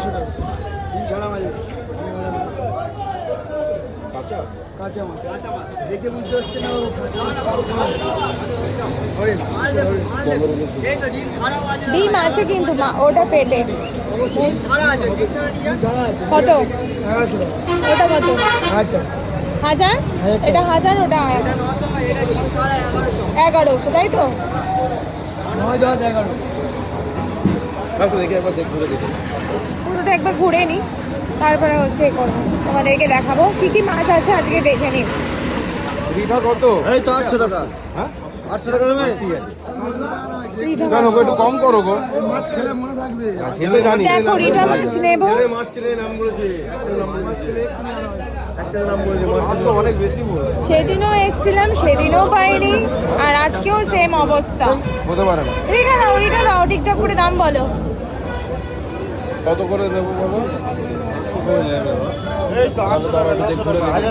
1500 টাকা ডিম ছাড়া মাছ কাঁচা কাঁচা মাছ দেখে বুঝতে পারছেন না বাবু কাঁচা মাছ ডিম আছে কিন্তু ওটা পেটে ডিম ছাড়া আছে কত? 1100 টাকা ওটা কত? 1000 টাকা 1000? এটা 1000, ওটা 1100, তাই তো? 9 10 11 দেখি একবার ঘুরে দেখি পুরোটা একবার ঘুরে নি, তারপরে হচ্ছে এ করবো, তোমাদেরকে দেখাবো কি কি মাছ আছে আজকে দেখে নিই। রিভা কত? এই তো 800 টাকা হ্যাঁ 800 টাকা দেবে ঠিক আছে রিঠা কেন মাছ। গো, একটু কম করো গো। মাছ খেলে মনে থাকবে সে তো জানি দেখো রিঠা মাছ নেবো। মাছ ছেড়ে নাম বলেছে একটা নাম বলেছে মাছ তো অনেক বেশি বলে সেদিনও এসছিলাম, সেদিনও পাইনি, আর আজকেও সেম অবস্থা। হতে পারে না। রিঠা দাও ঠিকঠাক করে দাম বলো। কত করে দেবো বলো? এই তো 800 টাকা ঘুরে দেখি।